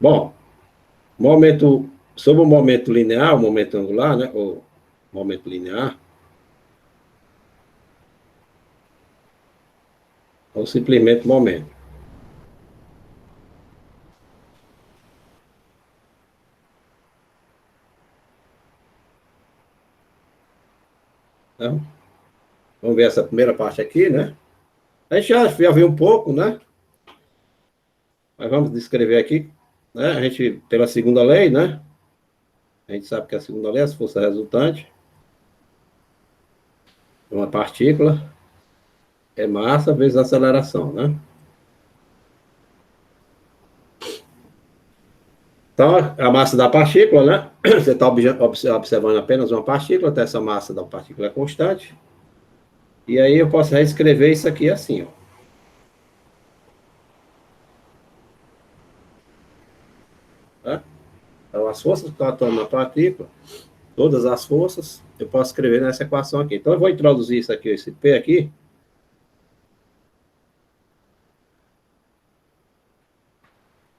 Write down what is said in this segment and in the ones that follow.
Bom, momento, sobre o momento linear, o momento angular, né? Ou momento linear, ou simplesmente momento. Então, vamos ver essa primeira parte aqui, né? A gente já viu um pouco, né? Mas vamos descrever aqui, né? A gente, pela segunda lei, né? A gente sabe que a segunda lei é a força resultante de uma partícula é massa vezes aceleração, né? Então, a massa da partícula, né? Você está observando apenas uma partícula, então essa massa da partícula é constante. E aí eu posso reescrever isso aqui assim, ó. Tá? Então, as forças que estão atuando na partícula, todas as forças, eu posso escrever nessa equação aqui. Então, eu vou introduzir isso aqui, esse P aqui.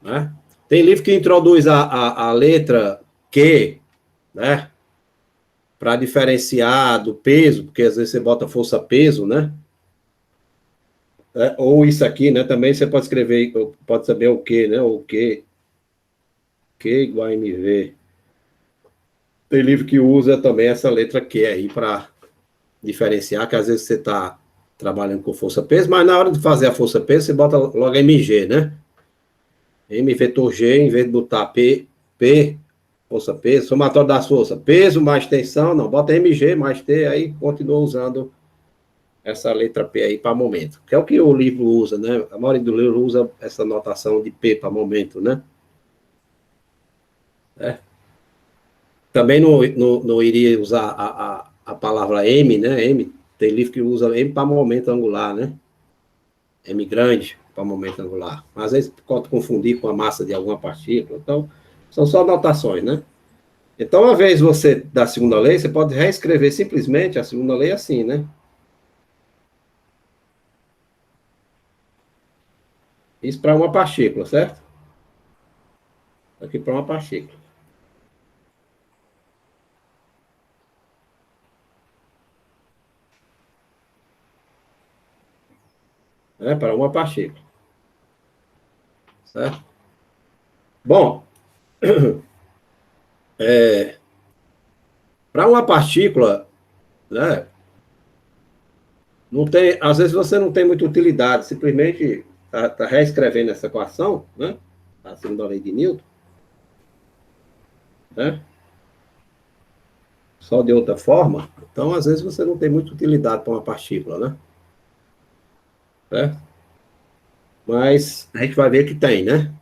Né? Tem livro que introduz a letra Q, né? Para diferenciar do peso, porque às vezes você bota força-peso, né? Ou isso aqui, né? Também você pode escrever, pode saber o Q, né? O Q igual a mv. Tem livro que usa também essa letra Q aí para diferenciar, que às vezes você está trabalhando com força-peso, mas na hora de fazer a força-peso, você bota logo mg, né? M vetor G, em vez de botar P, força-peso, somatório das forças, peso mais tensão, não, bota mg mais T, aí continua usando essa letra P aí para momento, que é o que o livro usa, né? A maioria do livro usa essa notação de P para momento, né? É. Também não iria usar a palavra M, né? M, tem livro que usa M para momento angular, né? M grande para momento angular. Às vezes pode confundir com a massa de alguma partícula. Então, são só notações, né? Então, uma vez você da segunda lei, você pode reescrever simplesmente a segunda lei assim, né? Isso para uma partícula, certo? Aqui para uma partícula. Né? Para uma partícula. Certo? Bom, para uma partícula, né? Não tem, às vezes você não tem muita utilidade, simplesmente está reescrevendo essa equação, né? A segunda lei de Newton, né? Só de outra forma. Então, às vezes você não tem muita utilidade para uma partícula, né? Certo? Mas a gente vai ver que tem, né?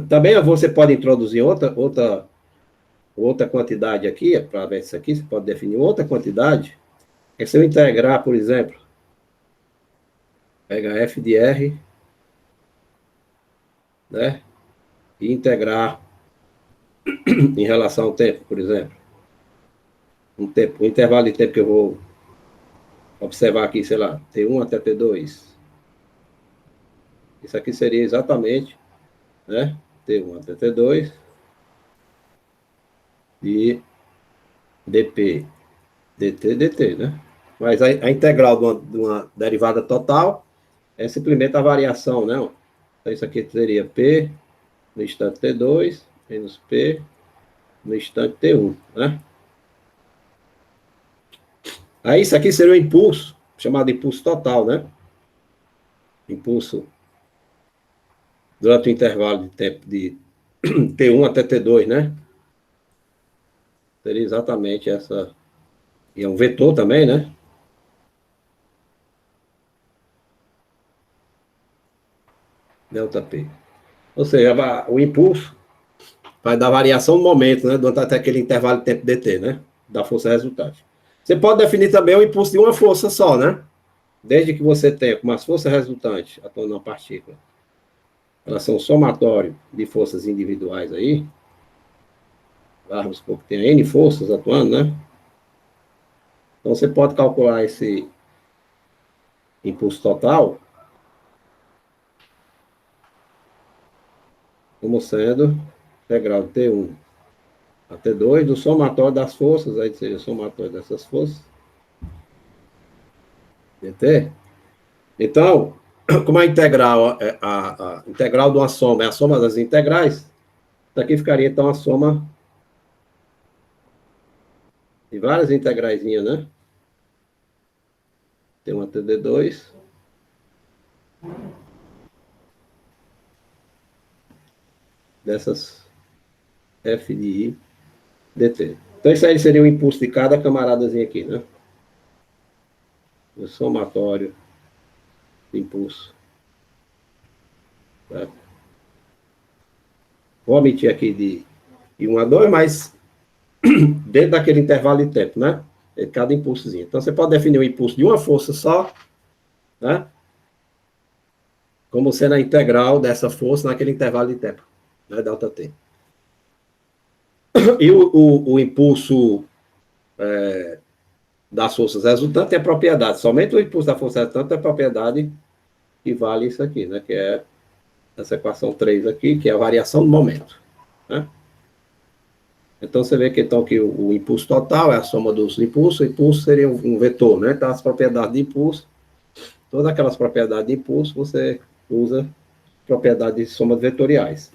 Também você pode introduzir outra quantidade aqui, para ver isso aqui, você pode definir outra quantidade. É se eu integrar, por exemplo, pega f de r, né? E integrar em relação ao tempo, por exemplo. Um intervalo de tempo que eu vou observar aqui, sei lá, T1 até T2. Isso aqui seria exatamente, né? T1 até T2 e dp, dt, né? Mas a integral de uma derivada total é simplesmente a variação, né? Então, isso aqui seria P no instante T2 menos P no instante T1, né? Aí isso aqui seria o impulso, chamado de impulso total, né? Impulso durante o intervalo de tempo de T1 até T2, né? Seria exatamente essa. E é um vetor também, né? Delta P. Ou seja, o impulso vai dar variação no momento, né? Durante até aquele intervalo de tempo dt, né? Da força resultante. Você pode definir também o impulso de uma força só, né? Desde que você tenha como as forças resultantes atuando na partícula, elas são somatório de forças individuais aí. Vamos supor que tem N forças atuando, né? Então você pode calcular esse impulso total como sendo integral de T1 a T2 do somatório das forças, aí seria o somatório dessas forças, dt. Então, como a integral, a integral de uma soma é a soma das integrais, daqui ficaria então a soma de várias integraizinhas, né? Tem uma TD2, dessas F de I dt. Então, isso aí seria o impulso de cada camaradazinho aqui, né? O somatório de impulso. Tá? Vou omitir aqui de 1 a 2, mas dentro daquele intervalo de tempo, né? De cada impulsozinho. Então, você pode definir o impulso de uma força só, né? Como sendo a integral dessa força naquele intervalo de tempo, né? Delta T. E o impulso das forças resultantes tem a propriedade. Somente o impulso da força resultante tem a propriedade que vale isso aqui, né? Que é essa equação 3 aqui, que é a variação do momento, né? Então, você vê que, então, que o impulso total é a soma dos impulsos. O impulso seria um vetor, né? Então, as propriedades de impulso, todas aquelas propriedades de impulso, você usa propriedades de somas vetoriais.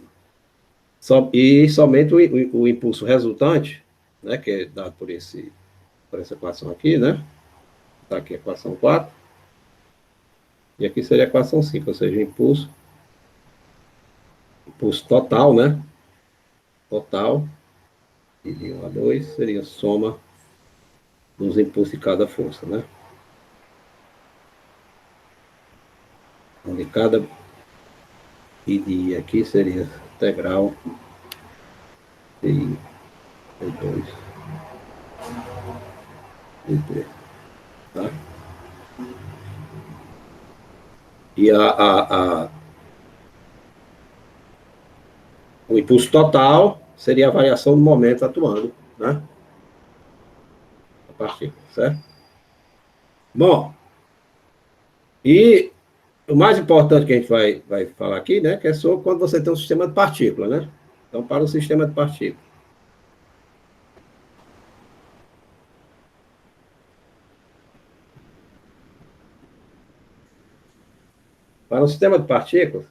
E somente o impulso resultante, né? Que é dado por essa equação aqui, né? Está aqui a equação 4. E aqui seria a equação 5, ou seja, o impulso total, né? Total, e de 1 a 2, seria a soma dos impulsos de cada força, né? Onde cada I de I aqui seria integral de I de 2 de T, tá? E o impulso total seria a variação do momento atuando, né? A partícula, certo? Bom, e o mais importante que a gente vai falar aqui, né, que é sobre quando você tem um sistema de partícula, né? Então, para o sistema de partícula. Para um sistema de partículas,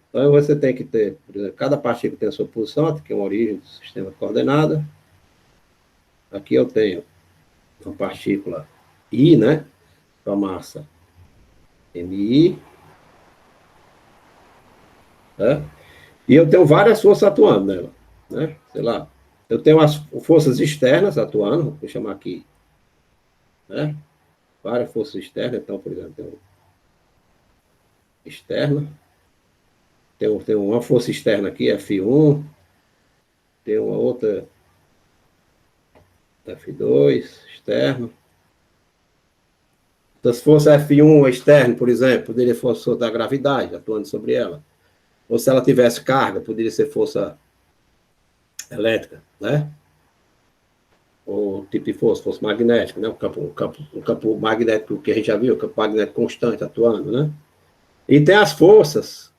então você tem que ter, por exemplo, cada partícula tem a sua posição, aqui é uma origem do sistema de coordenada. Aqui eu tenho uma partícula I, né? Com a massa MI, né? E eu tenho várias forças atuando nela, né? Sei lá, eu tenho as forças externas atuando, vou chamar aqui, né? Várias forças externas, então, por exemplo, tem externa, tem uma força externa aqui, F1, tem uma outra F2, externo. Então, se fosse F1 externo, por exemplo, poderia ser força da gravidade atuando sobre ela. Ou se ela tivesse carga, poderia ser força elétrica, né? Ou tipo de força magnética, né? Um campo magnético que a gente já viu, campo magnético constante atuando, né? E tem as forças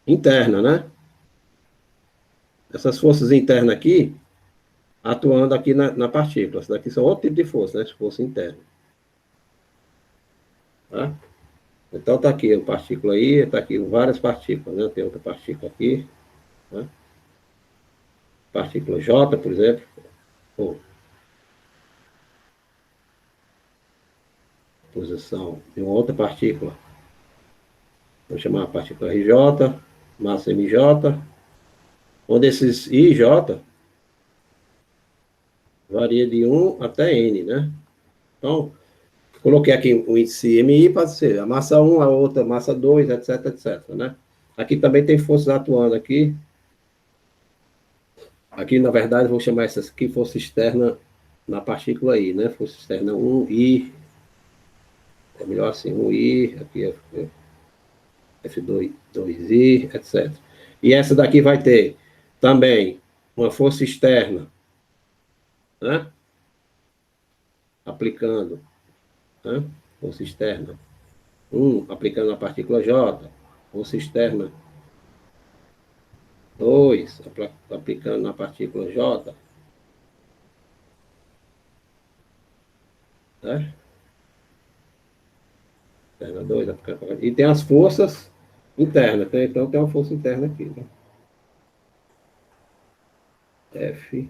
internas, né? Essas forças internas aqui, atuando aqui na partícula. Essas daqui são outro tipo de força, né? Força interna. Tá? Então tá aqui a partícula aí, tá aqui várias partículas, né? Tem outra partícula aqui, né? Partícula J, por exemplo, ou posição de uma outra partícula. Vou chamar a partícula RJ, massa MJ, onde esses IJ varia de 1 até N, né? Então, coloquei aqui o índice MI para ser a massa 1, a outra massa 2, etc, etc, né? Aqui também tem forças atuando aqui. Aqui, na verdade, vou chamar essas aqui força externa na partícula I, né? Força externa 1I, é melhor assim, 1I, aqui é F2, 2I, etc. E essa daqui vai ter também uma força externa, né? Aplicando, né? Força externa. Aplicando a partícula J. Força externa 2, aplicando na partícula J, né? Externa 2, e tem as forças internas, né? Então tem uma força interna aqui, né? F,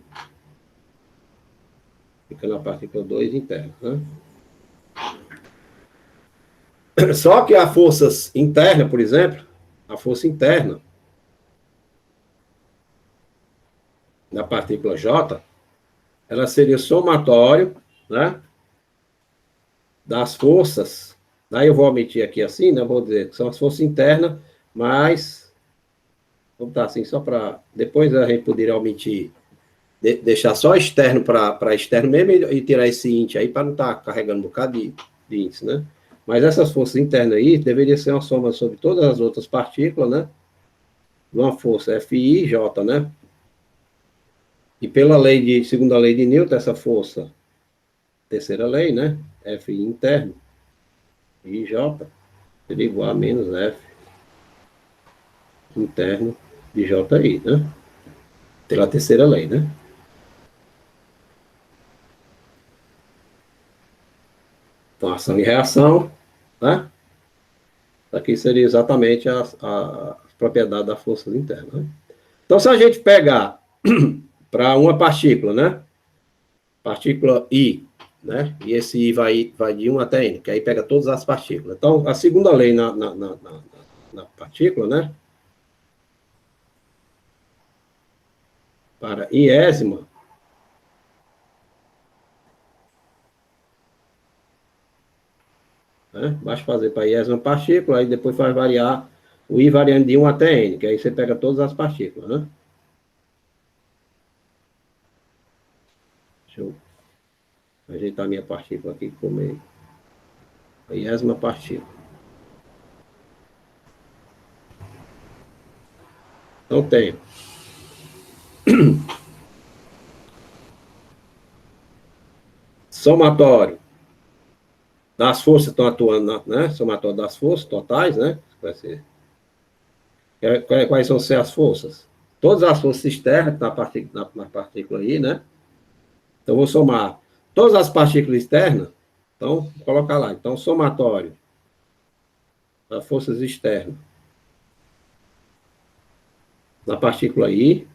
fica na partícula 2 interna, né? Só que a força interna, por exemplo, a força interna da partícula J, ela seria somatório, né, das forças. Daí eu vou omitir aqui assim, né? Vou dizer que são as forças internas, mas vamos estar assim, só para depois a gente poderia omitir, deixar só externo para externo mesmo e tirar esse int aí para não estar carregando um bocado de índice, né? Mas essas forças internas aí deveria ser uma soma sobre todas as outras partículas, né? Uma força Fi e J, né? E pela segunda lei de Newton, essa força, terceira lei, né? F interno e J seria igual a menos F interno de JI, né? Pela terceira lei, né? Então, ação e reação, né? Aqui seria exatamente a propriedade das forças internas, né? Então, se a gente pegar para uma partícula, né? Partícula I, né? E esse I vai de 1 até N, que aí pega todas as partículas. Então, a segunda lei na partícula, né? Para iésima, né? Basta fazer para iésima partícula, aí depois faz variar o I variando de 1 até N, que aí você pega todas as partículas, né? Deixa eu ajeitar minha partícula aqui como a iésima partícula. Então, tenho somatório das forças que estão atuando, né? Somatório das forças totais, né? Vai ser. Quais vão ser as forças? Todas as forças externas na partícula aí, né? Então, vou somar todas as partículas externas. Então, vou colocar lá. Então, somatório das forças externas na partícula I,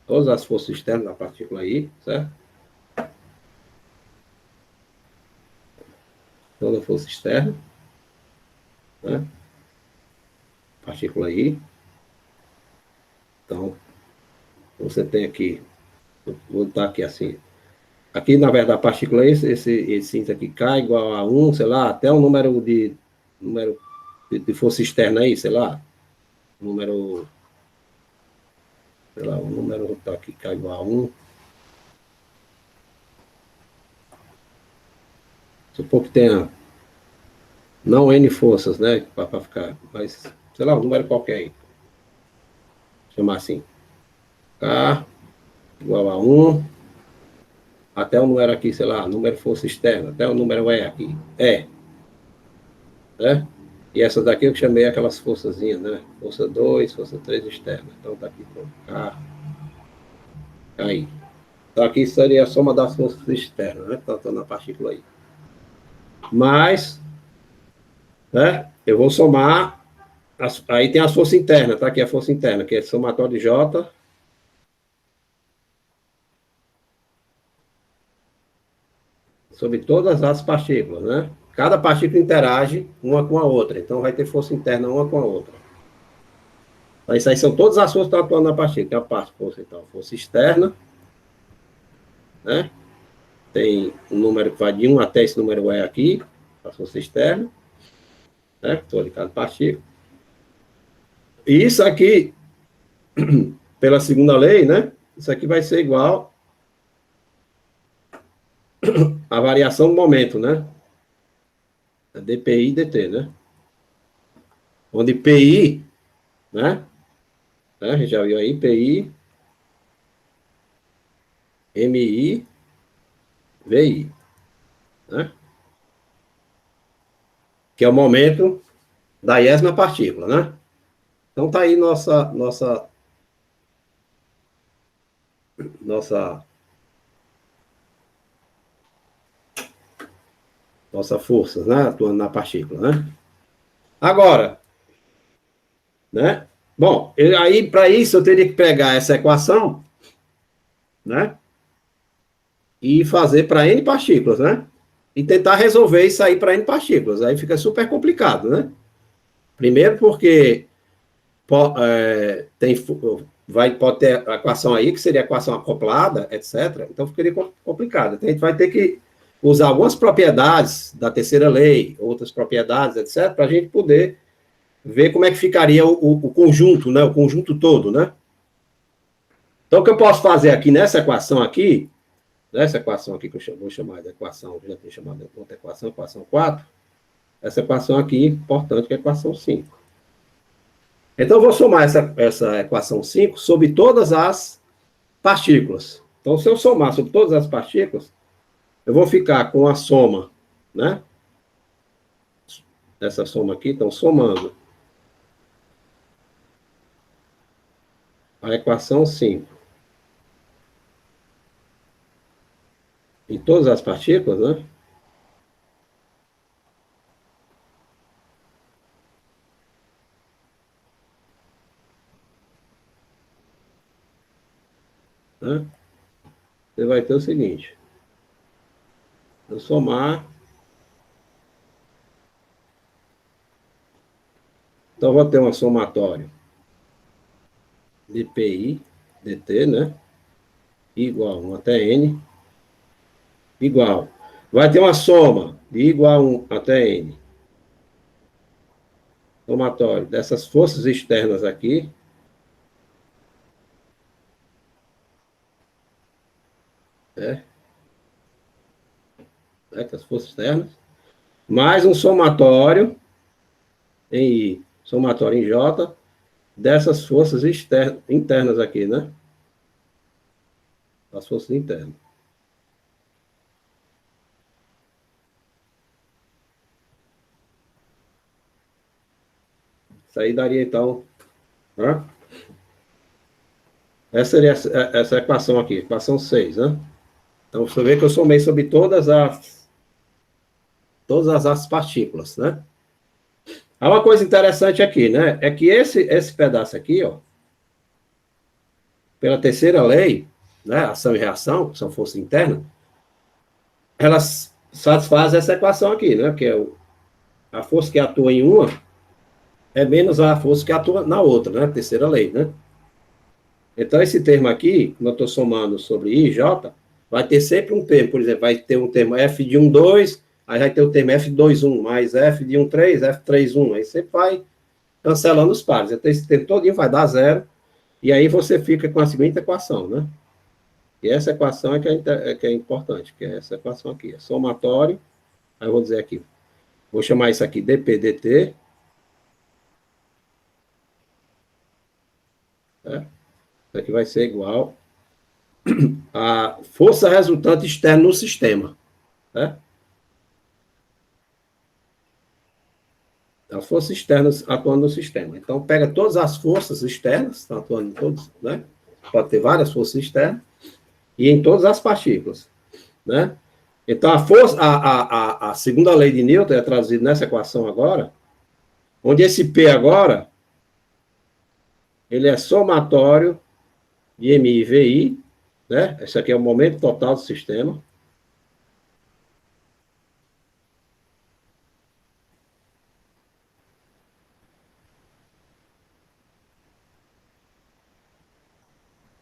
todas as forças externas na partícula I, certo? Toda força externa, né? Partícula I. Então, você tem aqui, vou botar aqui assim. Aqui, na verdade, a partícula esse índice aqui cai igual a 1, sei lá, até o número de força externa aí, sei lá, número, sei lá, o número tá aqui cai igual a 1. Supor que tenha não N forças, né, para ficar, mas, sei lá, um número qualquer aí, chamar assim, K igual a 1, até o número aqui, sei lá, número força externa, até o número E aqui, E, né? E essas daqui eu chamei aquelas forçazinhas, né? Força 2, força 3 externa. Então tá aqui com K, aí. Então aqui seria a soma das forças externas, né? Então, na partícula aí. Mas, né? Eu vou somar, aí tem as forças internas, tá? Aqui a força interna, que é somatório de J sobre todas as partículas, né? Cada partícula interage uma com a outra, então vai ter força interna uma com a outra. Então, isso aí são todas as forças que estão atuando na partícula. Tem a parte força, então, força externa, né? Tem um número que vai de 1 até esse número E aqui, a força externa, né? Estou de cada partícula. E isso aqui, pela segunda lei, né? Isso aqui vai ser igual à variação do momento, né? dPi dt, né? Onde Pi, né? A gente já viu aí, Pi, Mi, Vi, né? Que é o momento, da iésima partícula, né? Então tá aí nossa força, né? Atuando na partícula, né? Agora, né? Bom, aí para isso eu teria que pegar essa equação, né? E fazer para N partículas, né? E tentar resolver isso aí para N partículas. Aí fica super complicado, né? Primeiro porque pode ter a equação aí, que seria a equação acoplada, etc. Então ficaria complicado. Então, a gente vai ter que usar algumas propriedades da terceira lei, outras propriedades, etc., para a gente poder ver como é que ficaria o conjunto, né? O conjunto todo, né? Então, o que eu posso fazer aqui nessa equação aqui que eu vou chamar de equação, já tinha chamado de outra equação, equação 4, essa equação aqui, importante, que é a equação 5. Então, eu vou somar essa equação 5 sobre todas as partículas. Então, se eu somar sobre todas as partículas, eu vou ficar com a soma, né? Essa soma aqui, então, somando a equação 5 em todas as partículas, né? Né? Você vai ter o seguinte: eu somar. Então, eu vou ter uma somatória de PI, dt, né? Igual a 1 até N, igual. Vai ter uma soma de igual a 1 até N. Somatório dessas forças externas aqui, né? As forças externas, mais um somatório em I, somatório em J, dessas forças internas aqui, né? As forças internas. Isso aí daria, então, né? Essa seria essa equação aqui, equação 6, né? Então, você vê que eu somei sobre todas as partículas, né? Há uma coisa interessante aqui, né? É que esse pedaço aqui, ó, pela terceira lei, né? Ação e reação, que são forças internas, elas satisfazem essa equação aqui, né? Que é a força que atua em uma é menos a força que atua na outra, né? Terceira lei, né? Então, esse termo aqui, quando eu estou somando sobre I e J, vai ter sempre um termo, por exemplo, vai ter um termo F de 1, 2, aí vai ter o termo F de 2, 1, mais F de 1, 3, F 3, 1, aí sempre vai cancelando os pares. Então, esse termo todinho vai dar zero, e aí você fica com a seguinte equação, né? E essa equação é que é importante, que é essa equação aqui, é somatório, aí eu vou dizer aqui, vou chamar isso aqui dp dt, né? Isso aqui vai ser igual a força resultante externa no sistema, né? As forças externas atuando no sistema. Então, pega todas as forças externas, estão atuando em todos, né? Pode ter várias forças externas, e em todas as partículas, né? Então, a segunda lei de Newton é traduzida nessa equação agora, onde esse P agora, ele é somatório de MI e VI, né? Esse aqui é o momento total do sistema.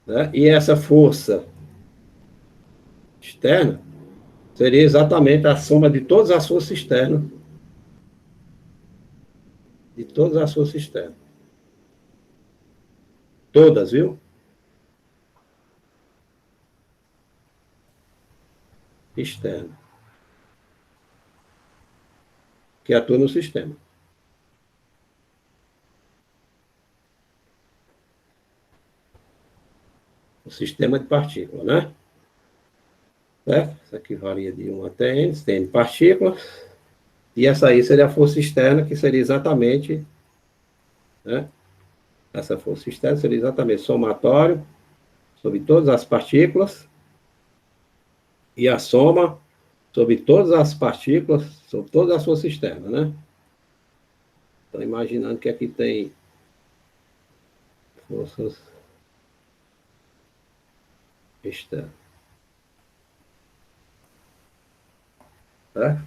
Né? E essa força externa seria exatamente a soma de todas as forças externas, de todas as forças externas. Todas, viu? Externas, que atuam no sistema. O sistema de partículas, né? Certo? Isso aqui varia de 1 até N, tem partículas. E essa aí seria a força externa, que seria exatamente, né? Essa força externa seria exatamente somatório sobre todas as partículas e a soma sobre todas as partículas, sobre todas as forças externas, né? Estou imaginando que aqui tem forças externas, tá?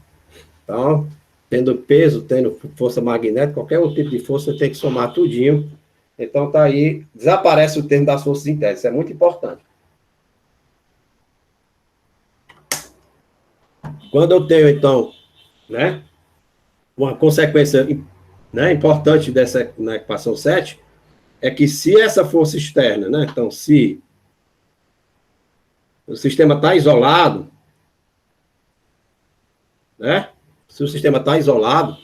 Então, tendo peso, tendo força magnética, qualquer outro tipo de força, você tem que somar tudinho. Então, tá aí, desaparece o termo das forças internas, isso é muito importante. Quando eu tenho, então, né, uma consequência, né, importante dessa na equação 7 é que se essa força externa, né, então, se o sistema está isolado, né, se o sistema está isolado,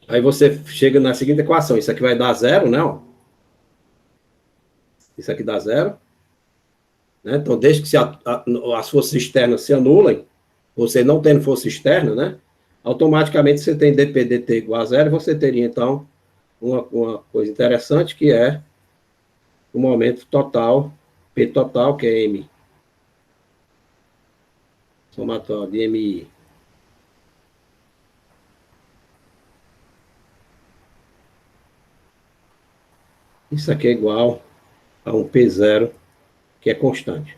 aí você chega na seguinte equação, isso aqui vai dar zero, não? Isso aqui dá zero, né? Então, desde que as forças externas se anulem, você não tendo força externa, né? Automaticamente você tem dp dt igual a zero, e você teria, então, uma coisa interessante, que é o momento total, P total, que é M, somatório de MI. Isso aqui é igual a um P0, que é constante.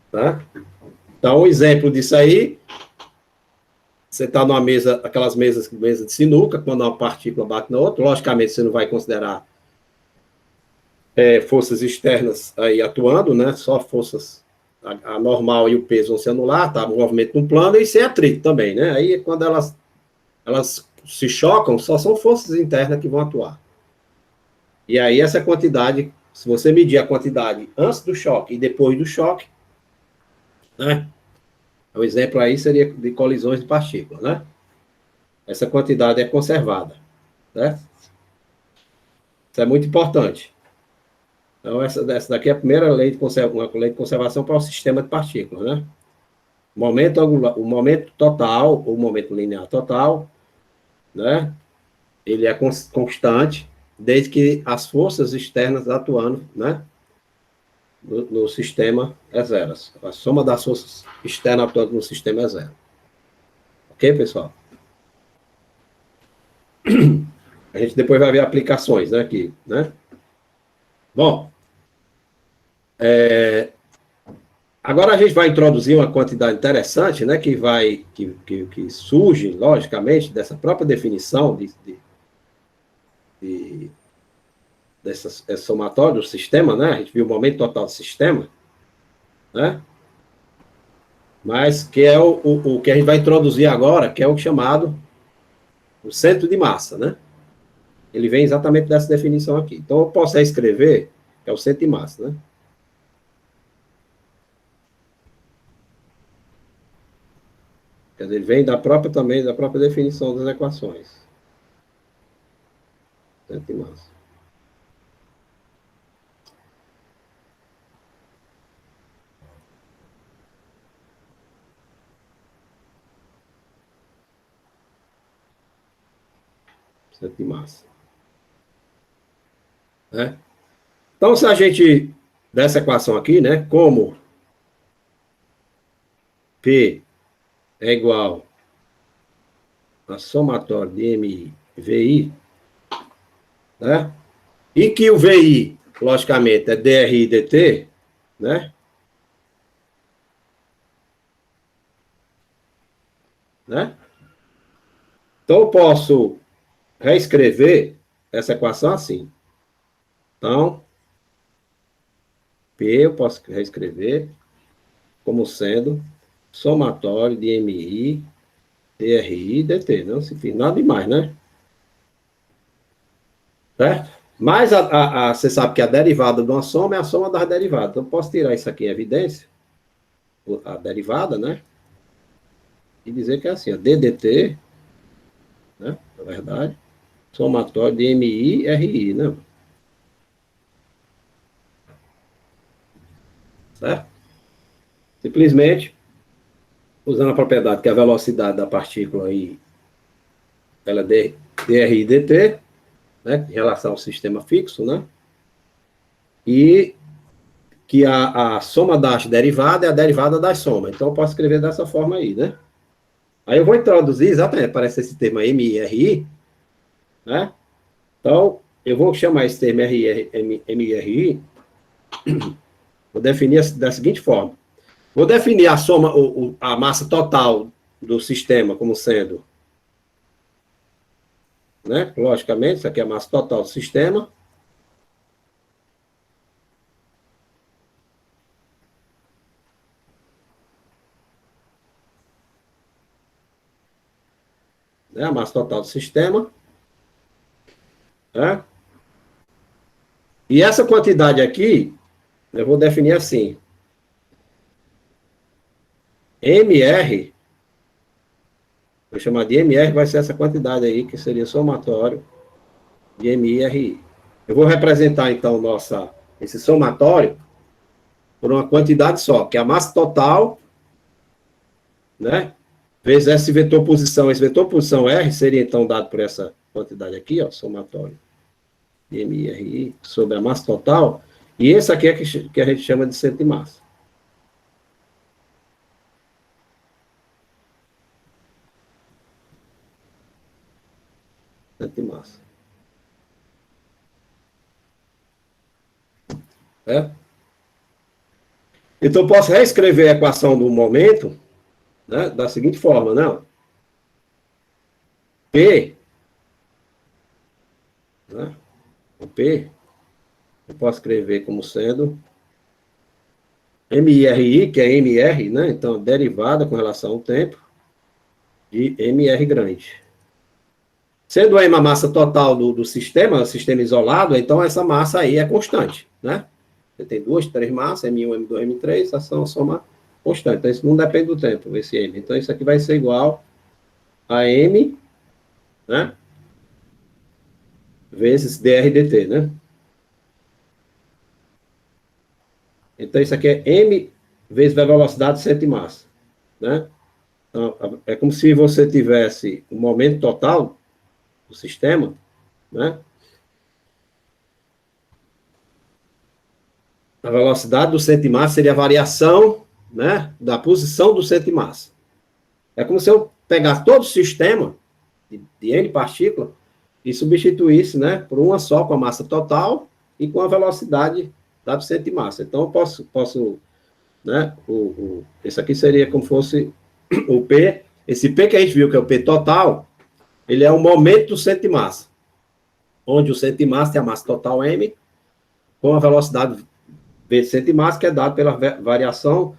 Tá? Então, um exemplo disso aí, você está numa mesa, aquelas mesas de sinuca, quando uma partícula bate na outra, logicamente você não vai considerar forças externas aí atuando, né? Só forças, a normal e o peso vão se anular, tá? O movimento num plano e sem atrito também, né? Aí, quando elas se chocam, só são forças internas que vão atuar. E aí, essa quantidade, se você medir a quantidade antes do choque e depois do choque, né? O exemplo aí seria de colisões de partículas, né? Essa quantidade é conservada, né? Isso é muito importante. Então, essa daqui é a primeira lei uma lei de conservação para o sistema de partículas, né? Momento angular, o momento total, ou momento linear total, né? Ele é constante, desde que as forças externas atuando, né? No sistema é zero. A soma das forças externas atuando no sistema é zero. Ok, pessoal? A gente depois vai ver aplicações, né? Aqui, né? Bom, agora a gente vai introduzir uma quantidade interessante, né? Que surge, logicamente, dessa própria definição de dessa somatória do sistema, né? A gente viu o momento total do sistema, né? Mas que é o que a gente vai introduzir agora, que é o chamado o centro de massa, né? Ele vem exatamente dessa definição aqui. Então, eu posso escrever que é o centro de massa, né? Quer dizer, ele vem também da própria definição das equações. Centro de massa. Centro de massa. Né? Então, se a gente, dessa equação aqui, né? Como P é igual a somatória de MI VI, né? E que o VI, logicamente, é DRI dt, né? Né? Então, eu posso reescrever essa equação assim. Então, P eu posso reescrever como sendo somatório de MI, DRI, DT. Não se fiz nada demais, né? Certo? Mas você sabe que a derivada de uma soma é a soma das derivadas. Então, eu posso tirar isso aqui em evidência, a derivada, né? E dizer que é assim, ó, DDT, né? Na verdade, somatório de MI, RI, né? Certo? Simplesmente usando a propriedade que a velocidade da partícula aí, ela é dRi dt, né, em relação ao sistema fixo, né? E que a soma das derivadas é a derivada da soma. Então, eu posso escrever dessa forma aí, né? Aí eu vou introduzir, exatamente, aparece esse termo aí, MRI, né? Então, eu vou chamar esse termo MRI, vou definir da seguinte forma. Vou definir a soma, a massa total do sistema como sendo, né? Logicamente, isso aqui é a massa total do sistema. Né? A massa total do sistema. Né? E essa quantidade aqui, eu vou definir assim. MR, vou chamar de MR, vai ser essa quantidade aí, que seria somatório de MRI. Eu vou representar, então, esse somatório por uma quantidade só, que é a massa total, né? Vezes esse vetor posição R seria, então, dado por essa quantidade aqui, ó, somatório de MRI sobre a massa total, e esse aqui é que a gente chama de centro de massa. Centro de massa. É? Então, eu posso reescrever a equação do momento, né, da seguinte forma, né? P, né? O P, eu posso escrever como sendo MRI, que é MR, né? Então, derivada com relação ao tempo de MR grande. Sendo M a massa total do sistema, sistema isolado, então essa massa aí é constante, né? Você tem duas, três massas, M1, M2, M3, essa são a soma constante. Então, isso não depende do tempo, esse M. Então, isso aqui vai ser igual a M, né? Vezes dr dt, né? Então, isso aqui é M vezes a velocidade de centro de massa, né? Então, é como se você tivesse o momento total do sistema, né? A velocidade do centro de massa seria a variação, né, da posição do centro de massa. É como se eu pegasse todo o sistema de N partículas e substituísse, né, por uma só com a massa total e com a velocidade do centro de massa. Então, eu posso né, esse aqui seria como fosse o P. Esse P que a gente viu, que é o P total, ele é o momento do centro de massa, onde o centro de massa tem a massa total M, com a velocidade vezes centro de massa, que é dado pela variação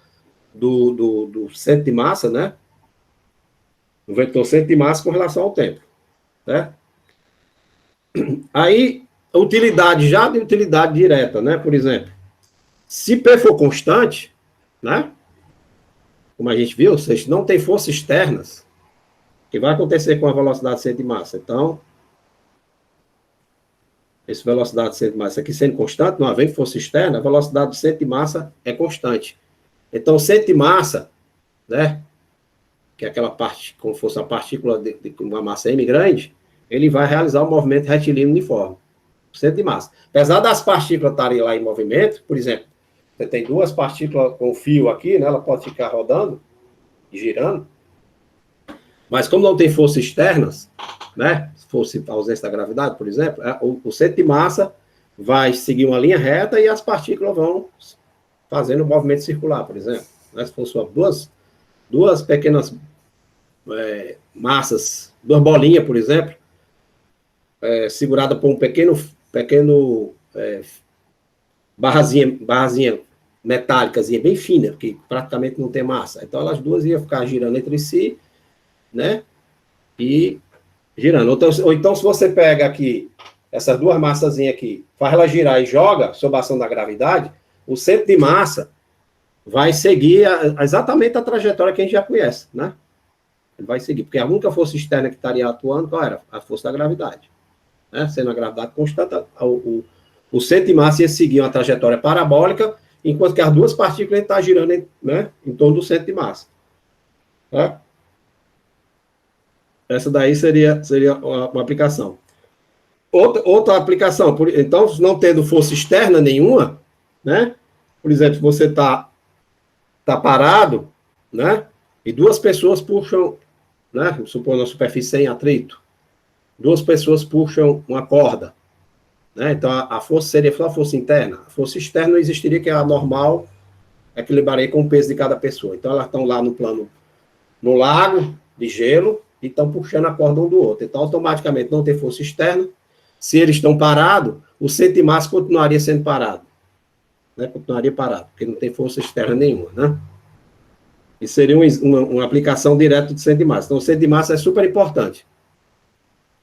do centro de massa, né? O vetor centro de massa com relação ao tempo. Né? Aí, utilidade já de utilidade direta, né? Por exemplo, se P for constante, né? Como a gente viu, ou seja, não tem forças externas, o que vai acontecer com a velocidade de centro de massa? Então, essa velocidade de centro de massa aqui sendo constante, não havendo força externa, a velocidade do centro de massa é constante. Então, o centro de massa, né? Que é aquela parte, como fosse uma partícula de uma massa M grande, ele vai realizar o movimento retilíneo uniforme, centro de massa. Apesar das partículas estarem lá em movimento, por exemplo, você tem duas partículas com fio aqui, né, ela pode ficar rodando, girando, mas como não tem forças externas, né, se fosse a ausência da gravidade, por exemplo, o centro de massa vai seguir uma linha reta e as partículas vão fazendo o movimento circular, por exemplo. Né, se fosse duas pequenas massas, duas bolinhas, por exemplo, segurada por um pequeno barrazinha metálicazinha bem fina, que praticamente não tem massa. Então, elas duas iam ficar girando entre si, né? E girando. Ou então, se você pega aqui essas duas massazinhas aqui, faz ela girar e joga sob a ação da gravidade, o centro de massa vai seguir exatamente a trajetória que a gente já conhece, né? Ele vai seguir, porque a única força externa que estaria atuando, qual era? A força da gravidade. Né? Sendo a gravidade constante, o centro de massa ia seguir uma trajetória parabólica, enquanto que as duas partículas estão girando, né, em torno do centro de massa. Tá? Essa daí seria uma aplicação. Outra aplicação, então, não tendo força externa nenhuma, né? Por exemplo, você tá parado, né? E duas pessoas puxam, né? Vamos supor, na superfície sem atrito. Duas pessoas puxam uma corda, né? Então, a força seria só a força interna. A força externa não existiria, que é a normal, equilibraria com o peso de cada pessoa. Então, elas estão lá no plano, no lago de gelo, e estão puxando a corda um do outro. Então, automaticamente, não tem força externa. Se eles estão parados, o centro de massa continuaria sendo parado. Né? Continuaria parado, porque não tem força externa nenhuma, né? E seria uma aplicação direta do centro de massa. Então, o centro de massa é super importante.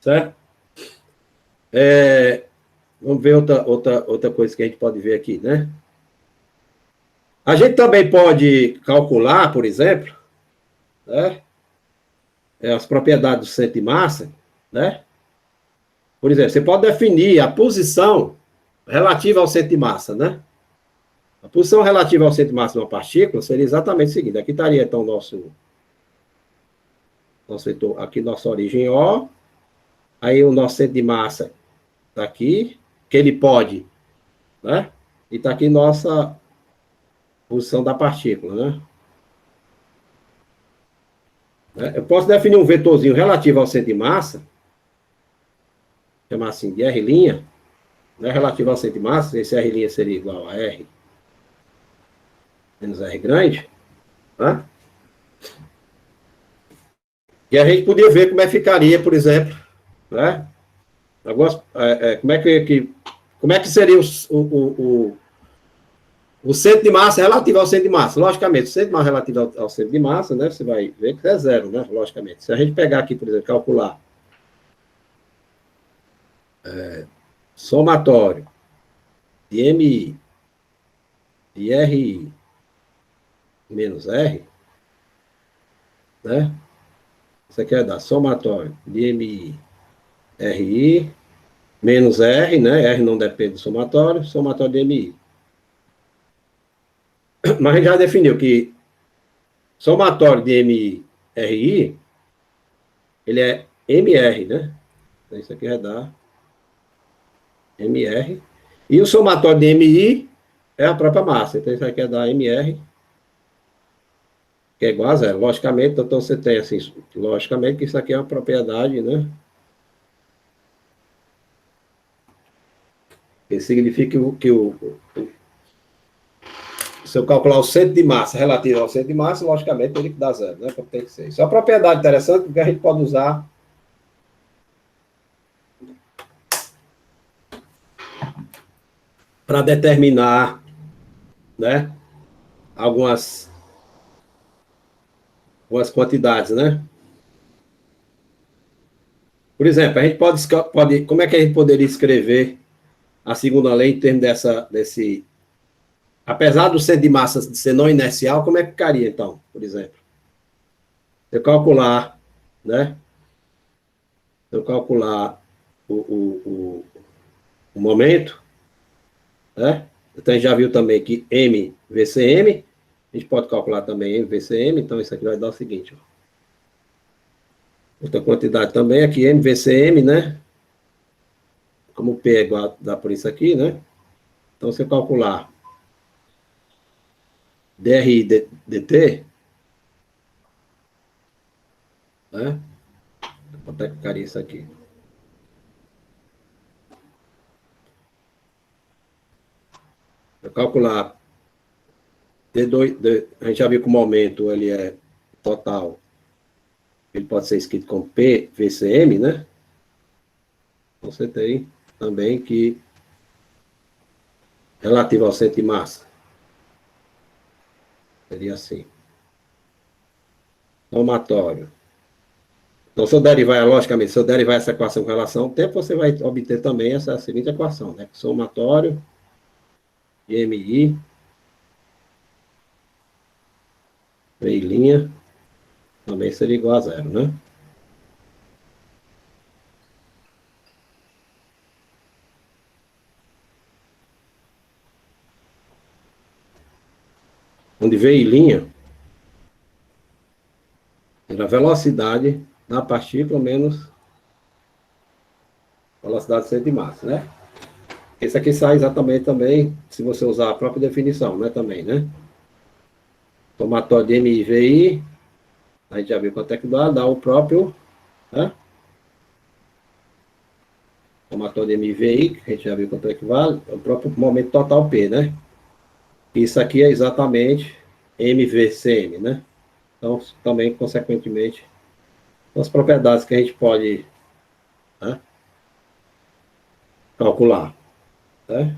Certo? Vamos ver outra coisa que a gente pode ver aqui, né? A gente também pode calcular, por exemplo, né, as propriedades do centro de massa, né? Por exemplo, você pode definir a posição relativa ao centro de massa, né? A posição relativa ao centro de massa de uma partícula seria exatamente o seguinte. Aqui estaria, então, aqui nossa origem O, aí o nosso centro de massa está aqui, que ele pode, né? E está aqui nossa posição da partícula, né? Eu posso definir um vetorzinho relativo ao centro de massa, chamar assim de R', né? Relativo ao centro de massa, esse R' seria igual a R menos R grande, né? E a gente podia ver como é que ficaria, por exemplo, né? Como é que seria o centro de massa relativo ao centro de massa? Logicamente, o centro de massa relativo ao centro de massa, né? Você vai ver que é zero, né? Logicamente. Se a gente pegar aqui, por exemplo, calcular somatório de MI e RI menos R, né? Isso aqui vai dar somatório de MI, RI menos R, né? R não depende do somatório, somatório de MI. Mas a gente já definiu que somatório de MI, RI, ele é MR, né? Então, isso aqui vai dar MR. E o somatório de MI é a própria massa. Então, isso aqui vai dar MR, que é igual a zero. Logicamente, então você tem assim, logicamente que isso aqui é uma propriedade, né? Que significa se eu calcular o centro de massa relativo ao centro de massa, logicamente teria que dar zero, né? Porque tem que ser. Isso é uma propriedade interessante, porque a gente pode usar para determinar, né, algumas quantidades, né? Por exemplo, a gente pode, como é que a gente poderia escrever a segunda lei em termos desse, apesar do centro de massa de ser não inercial, como é que ficaria então, por exemplo? Se eu calcular, né? Se eu calcular o, o, o, o momento, né? Então a gente já viu também que M VCM, a gente pode calcular também M VCM, então isso aqui vai dar o seguinte, ó. Outra quantidade também aqui, M VCM, né? Como P é igual, dá por isso aqui, né? Então, se eu calcular DRI dt, né? Quanto é que ficaria isso aqui? Eu calcular a gente já viu que o momento ele é total, ele pode ser escrito como P VCM, né? Então, você tem também que relativo ao centro de massa, seria assim. Somatório. Então, se eu derivar, logicamente, se eu derivar essa equação com relação ao tempo, você vai obter também essa seguinte equação, né? Somatório de MI, meio também seria igual a zero, né? Onde veio linha, Era a velocidade da partícula menos velocidade do centro de massa, né? Esse aqui sai exatamente também, se você usar a própria definição, né? Também, né? Somatório de MVI, a gente já viu quanto é que dá o próprio, né? Somatório de MVI, que a gente já viu quanto é que vale, o próprio momento total P, né? Isso aqui é exatamente MVCM, né? Então, também, consequentemente, as propriedades que a gente pode, né, calcular, né?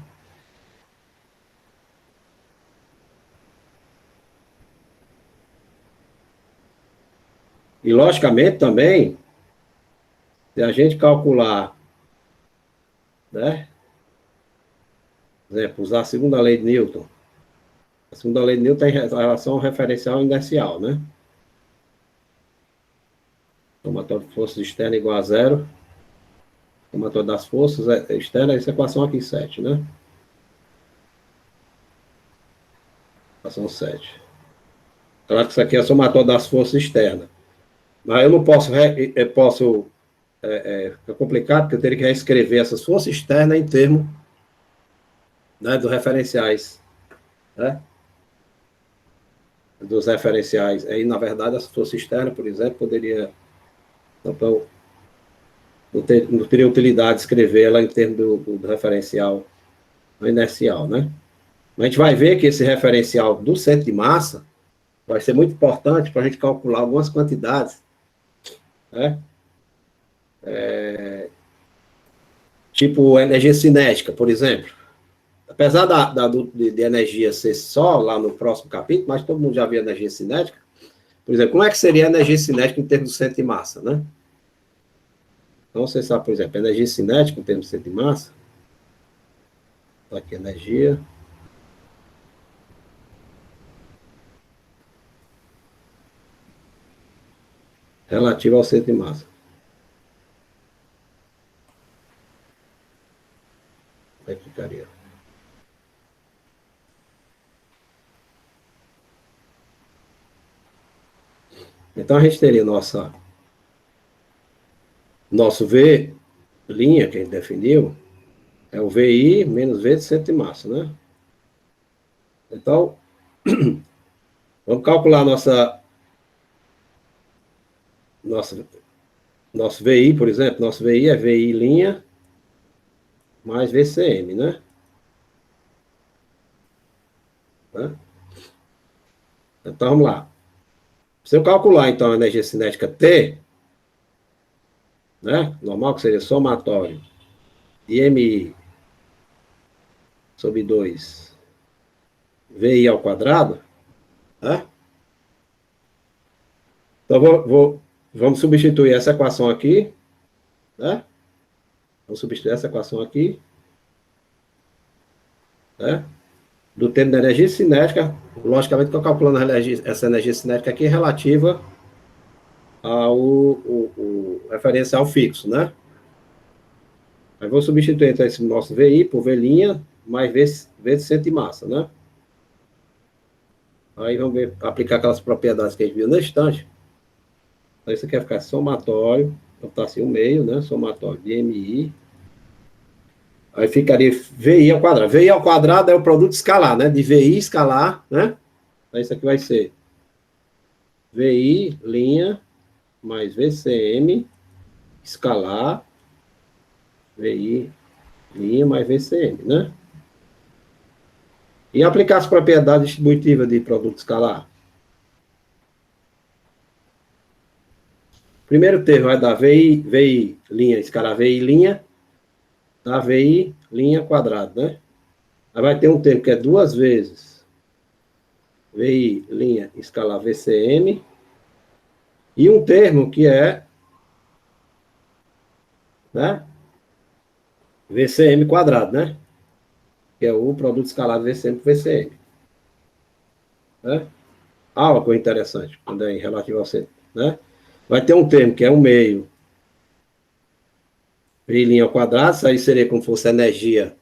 E, logicamente, também, se a gente calcular, né, por exemplo, usar a segunda lei de Newton, a segunda lei de Newton tem relação ao referencial inercial, né? Somatório de forças externas igual a zero, somatório das forças externas, essa equação aqui, 7, né? Equação 7. Claro que isso aqui é somatório das forças externas. Mas eu não posso, é complicado, porque eu teria que reescrever essas forças externas em termos, né, dos referenciais, né? Dos referenciais. Aí, na verdade, essa força externa, por exemplo, poderia. Então, não teria utilidade escrever ela em termos do referencial inercial, né? Mas a gente vai ver que esse referencial do centro de massa vai ser muito importante para a gente calcular algumas quantidades, né? Tipo energia cinética, por exemplo. Apesar de energia ser só lá no próximo capítulo, mas todo mundo já viu energia cinética. Por exemplo, como é que seria a energia cinética em termos de centro de massa, né? Então, você sabe, por exemplo, energia cinética em termos de centro de massa. Aqui, energia relativa ao centro de massa. Como é que ficaria? Então, a gente teria nosso V' que a gente definiu, é o VI menos V de centro de massa, né? Então, vamos calcular nossa, nosso VI, por exemplo. Nosso VI é VI' mais VCM, né? Então, vamos lá. Se eu calcular, então, a energia cinética T, né? Normal que seria somatório de MI sobre 2 VI ao quadrado, né? Então, vamos substituir essa equação aqui, né? Vamos substituir essa equação aqui, né? Do termo da energia cinética, logicamente que eu calculando essa energia cinética aqui relativa ao o referencial fixo, né? Aí vou substituir então esse nosso VI por V' mais V de centro de massa, né? Aí vamos ver, aplicar aquelas propriedades que a gente viu no instante. Então isso aqui vai ficar somatório, então tá assim o meio, né? Somatório de MI. Aí ficaria VI ao quadrado. VI ao quadrado é o produto escalar, né? De VI escalar, né? Então isso aqui vai ser VI' mais VCM escalar VI' mais VCM, né? E aplicar as propriedades distributivas de produto escalar. Primeiro termo vai dar VI' escalar VI', dá VI' quadrado, né? Aí vai ter um termo que é duas vezes VI' escalar VCM e um termo que é, né, VCM quadrado, né? Que é o produto escalar VCM por VCM. Né? Ah, uma coisa interessante, quando é em relativo ao centro, né? Vai ter um termo que é um meio VI' ao quadrado, isso aí seria como se fosse a energia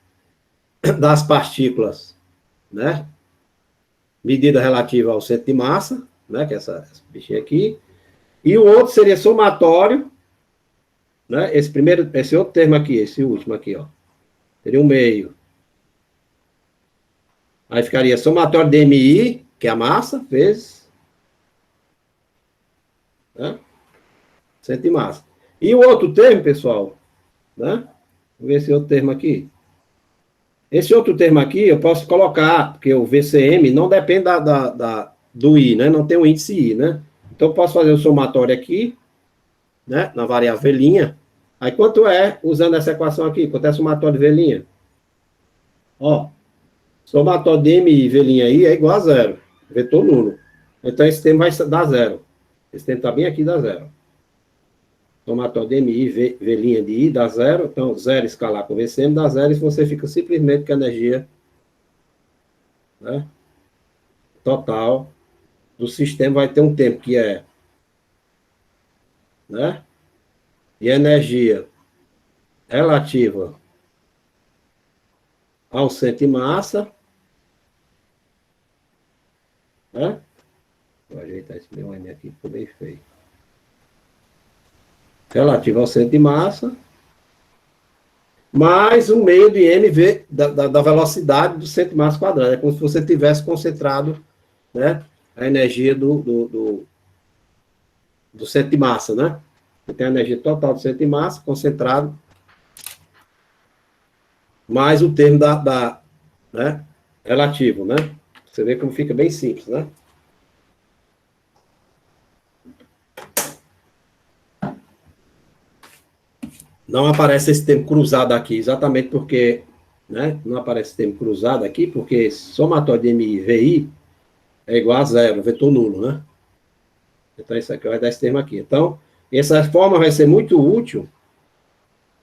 das partículas, né? Medida relativa ao centro de massa, né? Que é essa bichinha aqui. E o outro seria somatório, né? Esse outro termo aqui, esse último aqui, ó. Seria um meio. Aí ficaria somatório de MI, que é a massa, vezes, né? Centro de massa. E o outro termo, pessoal, né? Vou ver esse outro termo aqui. Esse outro termo aqui eu posso colocar, porque o VCM não depende do I, né? Não tem o índice I, né? Então eu posso fazer o somatório aqui, né? Na variável velhinha. Aí quanto é, usando essa equação aqui, quanto é somatório de velhinha? Ó, somatório de MI velhinha I é igual a zero. Vetor nulo. Então esse termo vai dar zero. Esse termo está bem aqui, dá zero. Somatório de MI velhinha de I dá zero. Então zero escalar com VCM dá zero. E você fica simplesmente com a energia, né, total do sistema. Vai ter um tempo que é, né? E a energia relativa ao centro de massa, né? Vou ajeitar esse meu N aqui, ficou bem feio. Relativa ao centro de massa, mais um meio de mv da velocidade do centro de massa quadrada. É como se você tivesse concentrado, né, a energia do centro de massa, né? Você tem a energia total do centro de massa concentrado, mais o termo né, relativo, né? Você vê como fica bem simples, né? Não aparece esse termo cruzado aqui, exatamente porque, né, não aparece esse termo cruzado aqui, porque somatório de MI e VI é igual a zero, vetor nulo, né? Então, isso aqui vai dar esse termo aqui. Então, essa forma vai ser muito útil,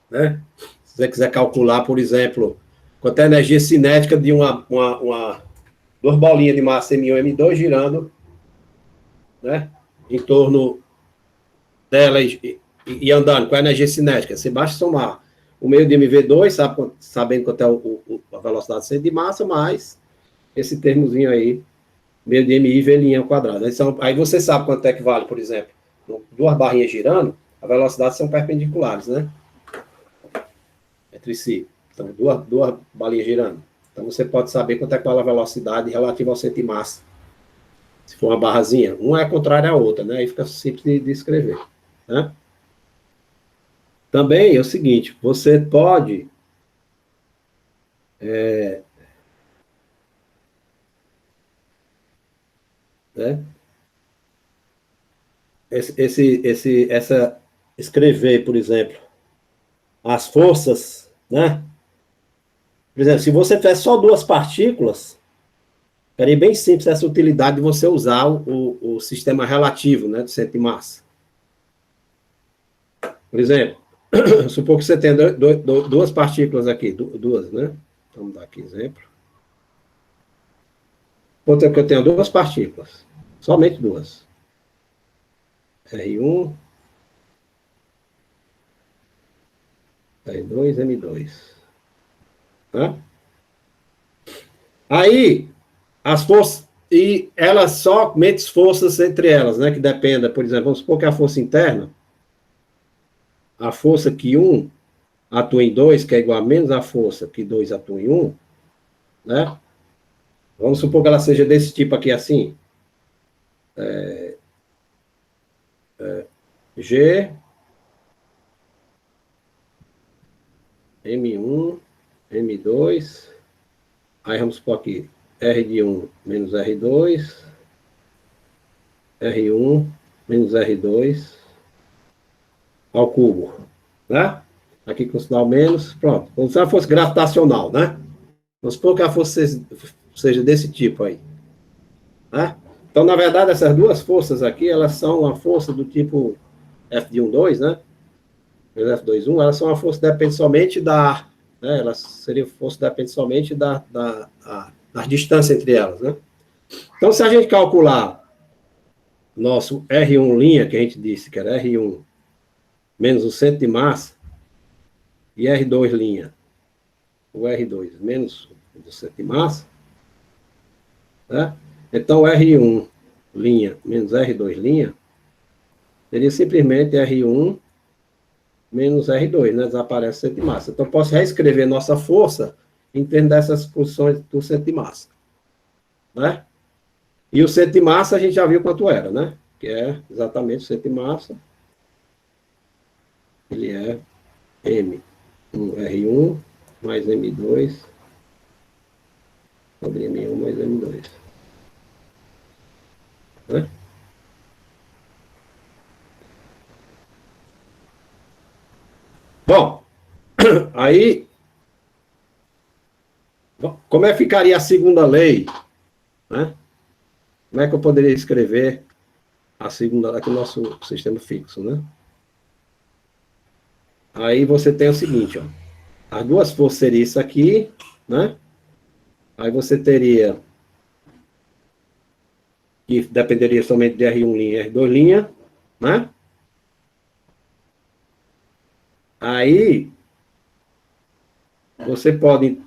né? Se você quiser calcular, por exemplo, quanto é a energia cinética de duas bolinhas de massa M1 e M2 girando, né, em torno dela e andando, com a energia cinética. Você basta somar o meio de MV2, sabendo quanto é a velocidade do centro de massa, mais esse termozinho aí, meio de MI velhinha ao quadrado. Aí você sabe quanto é que vale, por exemplo, duas barrinhas girando, a velocidade são perpendiculares, né? Entre si. Então, duas balinhas girando. Então, você pode saber quanto é que vale a velocidade relativa ao centro de massa. Se for uma barrazinha. Uma é contrária à outra, né? Aí fica simples de escrever, né? Também é o seguinte, você pode né, escrever, por exemplo, as forças, né? Por exemplo, se você tiver só duas partículas, ficaria bem simples essa utilidade de você usar o sistema relativo, né, do centro de massa. Por exemplo, supor que você tenha duas partículas aqui, duas, né? Vamos dar aqui exemplo. Vou ter que eu tenho duas partículas, somente duas. R1, R2, M2. Tá? Aí, as forças, e elas somente forças entre elas, né, que dependem, por exemplo, vamos supor que a força interna, a força que um atua em 2, que é igual a menos a força que 2 atua em 1, né? Vamos supor que ela seja desse tipo aqui, assim. G, M1, M2, aí vamos supor aqui, R de 1 menos R2, R1 menos R2 ao cubo, né? Aqui com sinal menos, pronto. Vamos usar a força gravitacional, né? Vamos supor que a força seja desse tipo aí, né? Então, na verdade, essas duas forças aqui, elas são uma força do tipo F de 1, 2, né? F2, 1, elas são uma força que depende somente né? Elas seriam força que depende somente da distância entre elas, né? Então, se a gente calcular nosso R1', que a gente disse que era R1 menos o centro de massa, e R2', o R2 menos o centro de massa, né? Então, R1' menos R2', seria simplesmente R1 menos R2, né? Desaparece o centro de massa. Então, posso reescrever nossa força em termos dessas posições do centro de massa, né? E o centro de massa a gente já viu quanto era, né? Que é exatamente o centro de massa. Ele é R1 mais M2 sobre M1 mais M2. Né? Bom, aí, como é que ficaria a segunda lei? Né? Como é que eu poderia escrever a segunda, aqui no nosso sistema fixo, né? Aí você tem o seguinte, ó. As duas forças seriam isso aqui, né? Aí você teria, que dependeria somente de R1 linha e R2 linha, né? Aí, você pode,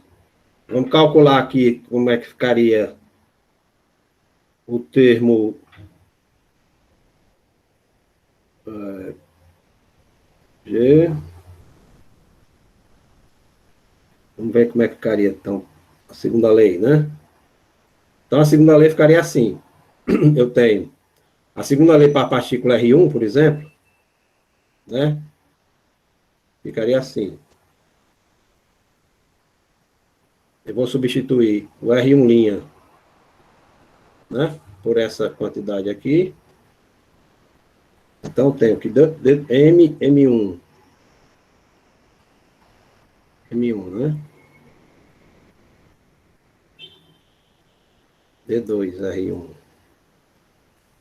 vamos calcular aqui como é que ficaria o termo G. Vamos ver como é que ficaria, então, a segunda lei, né? Então, a segunda lei ficaria assim. Eu tenho a segunda lei para a partícula R1, por exemplo, né? Ficaria assim. Eu vou substituir o R1 linha, né? Por essa quantidade aqui. Então, eu tenho que M1, M1, né? D2, R1,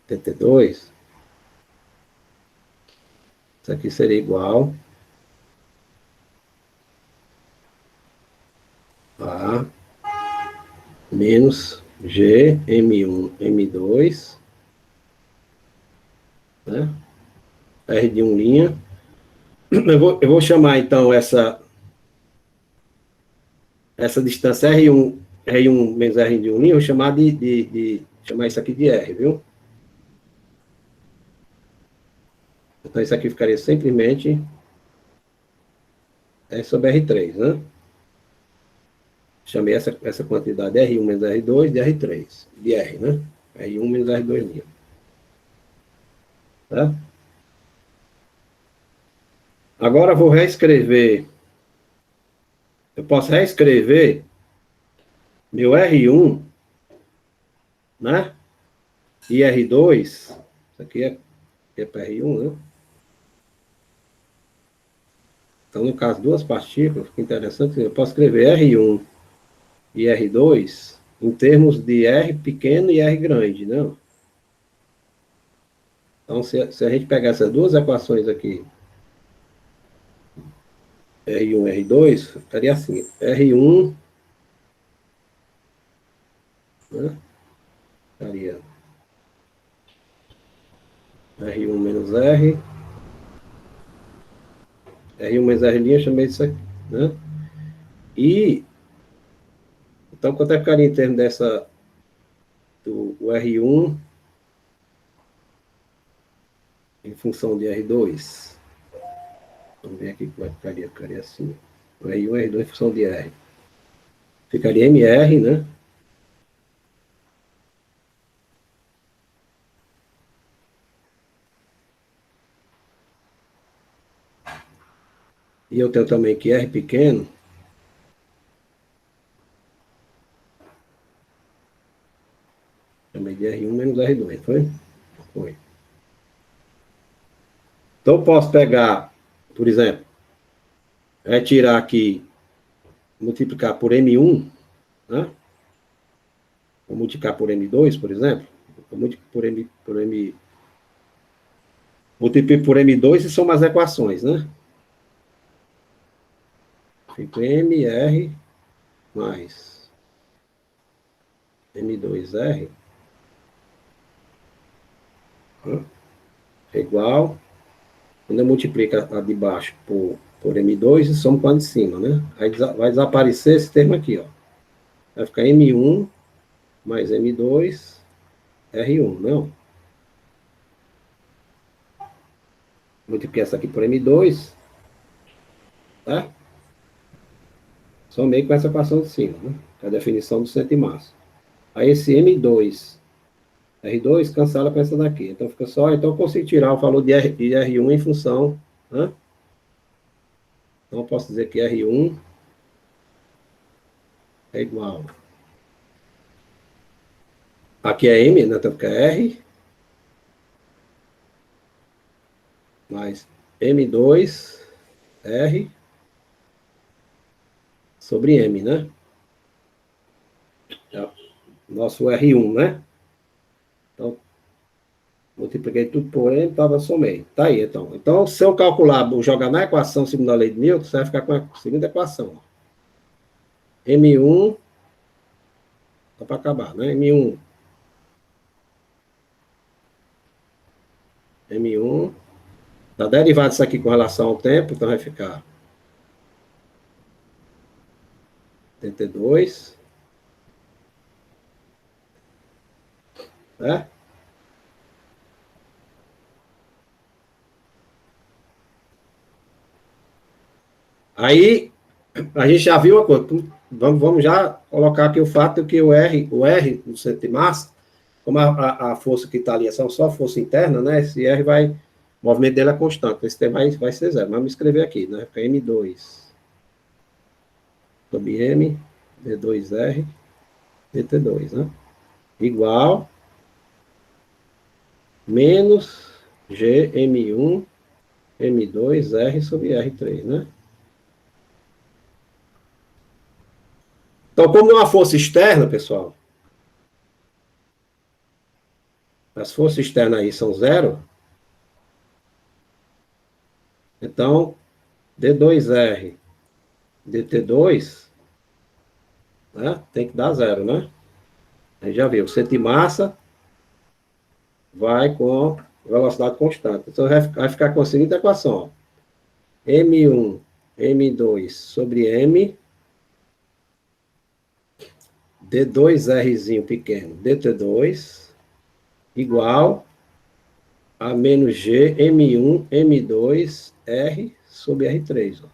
TT2. Isso aqui seria igual a menos G, M1, M2, né? R de 1 linha. Eu vou chamar, então, essa distância R1 menos R de 1 linha, eu vou chamar chamar isso aqui de R, viu? Então, isso aqui ficaria simplesmente R sobre R3, né? Chamei essa quantidade R1 menos R2 de R3, de R, né? R1 menos R2 linha. Tá? Agora, eu vou reescrever. Eu posso reescrever meu R1, né? E R2, isso aqui é para R1, né? Então, no caso, duas partículas, fica interessante, eu posso escrever R1 e R2 em termos de R pequeno e R grande, né? Então, se a gente pegar essas duas equações aqui, R1 e R2, ficaria assim, R1, né? Ficaria R1 menos R1 menos R', eu chamei isso aqui, né? E, então, quanto é que ficaria em termos do R1 em função de R2? Vamos ver aqui como é que ficaria assim. O R1 e R2 em função de R. Ficaria MR, né? E eu tenho também que R pequeno, chamei de R1 menos R2, foi? Foi. Então, eu posso pegar, por exemplo, retirar aqui, multiplicar por M1, né? Vou multiplicar por M2, por exemplo. Vou multiplicar multiplico por M2 e são as equações, né? Fica MR mais M2R, né? É igual. Quando eu multiplico a de baixo por M2 e somo com a de cima, né? Aí vai desaparecer esse termo aqui, ó. Vai ficar M1 mais M2, R1, não? multipliquei essa aqui por M2, tá? Somei com essa equação de cima, né? Que é a definição do centro de massa. Aí esse M2, R2 cancela com essa daqui. Então fica só, então eu consigo tirar o valor de R1 em função, né? Então eu posso dizer que R1 é igual. Aqui é M, né? Então fica R mais M2 R sobre M, né? É o nosso R1, né? Então, multipliquei tudo por M, tava, somei. Tá aí, então. Então, se eu calcular, jogar na equação segundo a lei de Newton, você vai ficar com a segunda equação. M1, só para acabar, né? M1, tá derivado isso aqui com relação ao tempo, então vai ficar 82, né? Aí, a gente já viu a coisa. Vamos já colocar aqui o fato de que o R no centro de massa, como a força que está ali é só força interna, né? Esse R vai, o movimento dele é constante, esse T vai ser zero. Mas vamos escrever aqui, né? Fica M2 sobre M, D2R, DT2, né? Igual menos GM1, M2R sobre R3, né? Então, como não há força externa, pessoal, as forças externas aí são zero, então D2R, DT2, né, tem que dar zero, né? A gente já viu, o centro de massa vai com velocidade constante. Então vai ficar com a seguinte equação, ó. M1, M2 sobre M, D2Rzinho pequeno, DT2, igual a menos G, M1, M2, R sobre R3. Ó.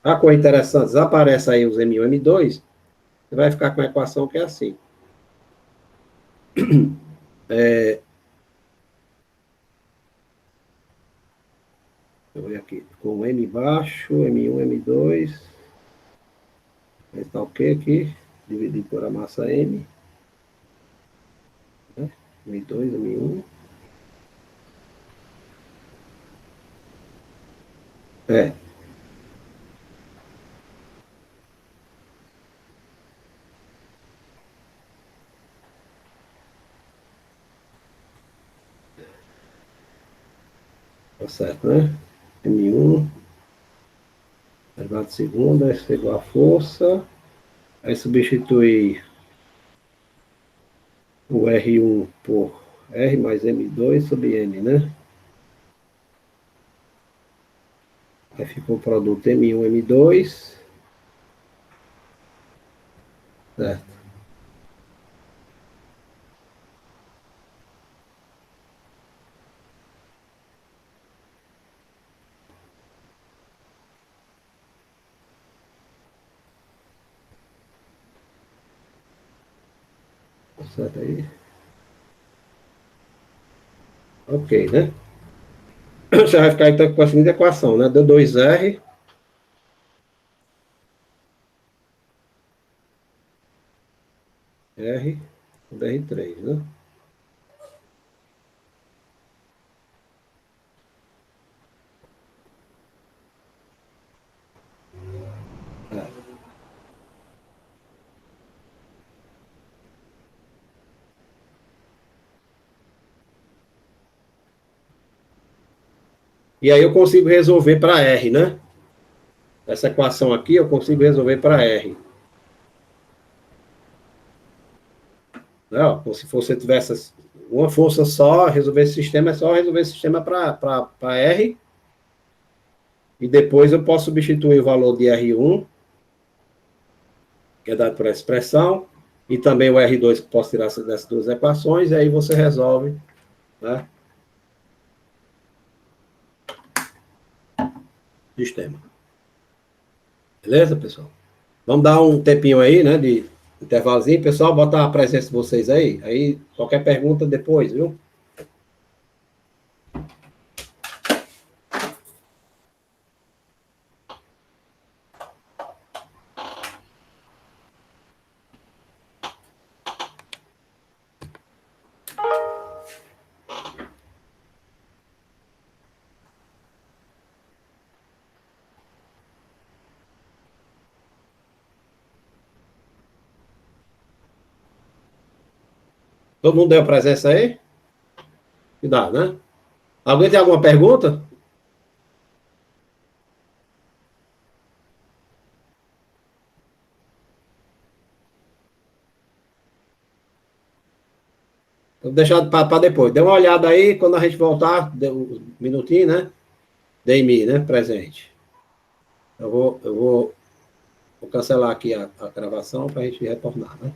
A coisa interessante, desaparece aí os M1, M2, você vai ficar com a equação que é assim. Deixa eu ver aqui. Com M baixo, M1, M2. Está ok aqui. Dividir por a massa M. Né? M2, M1. É. Tá certo, né? M1. Elevado a segunda. Essa é igual a força. Aí substituir o R1 por R mais M2 sobre M, né? Aí ficou o produto M1, M2. Certo. Tá certo aí. Ok, né? Você vai ficar então com a seguinte equação, né? D2R, R, R3, né? É. E aí eu consigo resolver para R, né? Essa equação aqui eu consigo resolver para R. Não, como se você tivesse uma força só, resolver esse sistema é só resolver esse sistema para R. E depois eu posso substituir o valor de R1, que é dado por essa expressão, e também o R2, que posso tirar dessas duas equações, e aí você resolve, né? sistema. Beleza, pessoal? Vamos dar um tempinho aí, né, de intervalozinho. Pessoal, bota a presença de vocês aí. Aí, qualquer pergunta depois, viu? Todo mundo deu a presença aí? Que dá, né? Alguém tem alguma pergunta? Vou deixar para depois. Dê uma olhada aí, quando a gente voltar, dê um minutinho, né? Dê em mim, né? Presente. Eu vou cancelar aqui a gravação para a gente retornar, né?